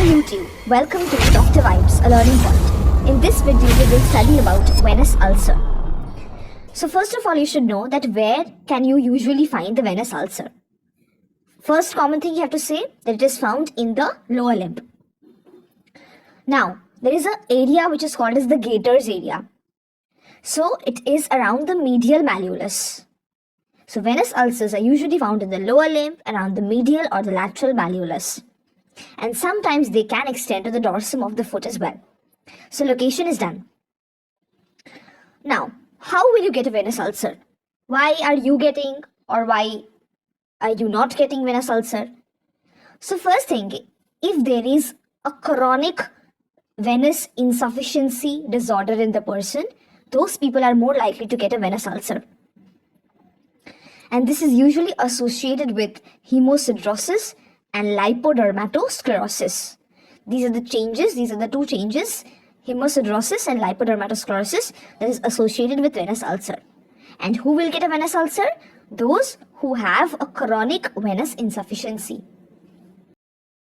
YouTube, welcome to Dr. Vibes, a learning point. In this video, we will study about venous ulcer. So first of all, you should know that where can you usually find the venous ulcer? First common thing you have to say that it is found in the lower limb. Now, there is an area which is called as the gaiter's area. So it is around the medial malleolus. So venous ulcers are usually found in the lower limb, around the medial or the lateral malleolus. And sometimes they can extend to the dorsum of the foot as well. So location is done. Now, how will you get a venous ulcer? Why are you getting or why are you not getting venous ulcer? So first thing, if there is a chronic venous insufficiency disorder in the person, those people are more likely to get a venous ulcer. And this is usually associated with hemosiderosis and lipodermatosclerosis. These are the two changes, hemosiderosis and lipodermatosclerosis, that is associated with venous ulcer. And who will get a venous ulcer? Those who have a chronic venous insufficiency.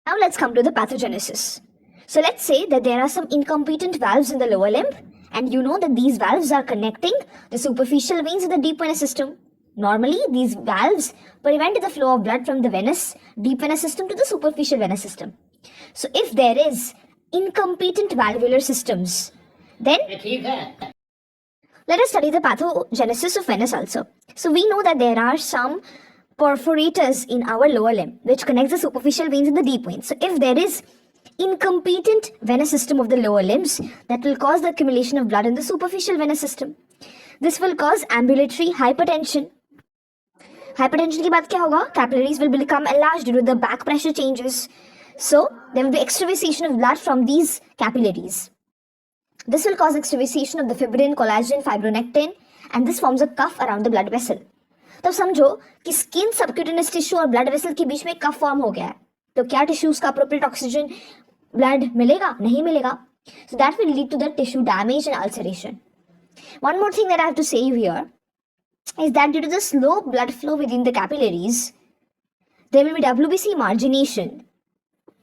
Now let's come to the pathogenesis. So let's say that there are some incompetent valves in the lower limb, and you know that these valves are connecting the superficial veins in the deep venous system. Normally, these valves prevent the flow of blood from the deep venous system to the superficial venous system. So if there is incompetent valvular systems, then let us study the pathogenesis of venous ulcer. So we know that there are some perforators in our lower limb which connects the superficial veins and the deep veins. So if there is incompetent venous system of the lower limbs, that will cause the accumulation of blood in the superficial venous system. This will cause ambulatory hypertension. Hypertension के बाद क्या होगा? Capillaries will become enlarged due to the back pressure changes. So there will be extravasation of blood from these capillaries. This will cause extravasation of the fibrin, collagen, fibronectin, and this forms a cuff around the blood vessel. तो समझो कि skin, subcutaneous tissue और blood vessel के बीच में कफ form हो गया है. तो क्या टिश्यूज का अप्रोप्रिएट ऑक्सीजन ब्लड मिलेगा? नहीं मिलेगा. So that will lead to the tissue damage and ulceration. One more thing that I have to say here is that due to the slow blood flow within the capillaries, there will be WBC margination.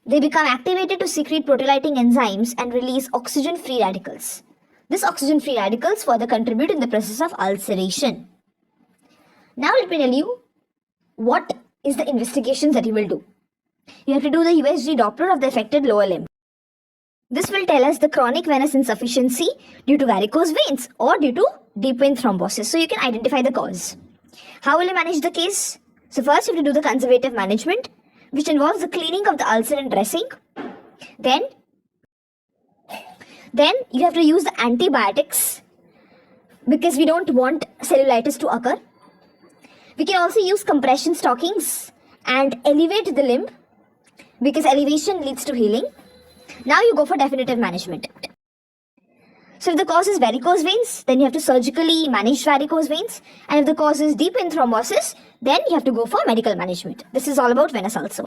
They become activated to secrete proteolytic enzymes and release oxygen-free radicals. These oxygen-free radicals further contribute in the process of ulceration. Now let me tell you what is the investigations that you will do. You have to do the USG Doppler of the affected lower limb. This will tell us the chronic venous insufficiency due to varicose veins or due to deep vein thrombosis. So you can identify the cause. How will you manage the case? So first you have to do the conservative management, which involves the cleaning of the ulcer and dressing. Then you have to use the antibiotics because we don't want cellulitis to occur. We can also use compression stockings and elevate the limb because elevation leads to healing. Now you go for definitive management. So if the cause is varicose veins, then you have to surgically manage varicose veins. And if the cause is deep vein thrombosis, then you have to go for medical management. This is all about venous ulcer.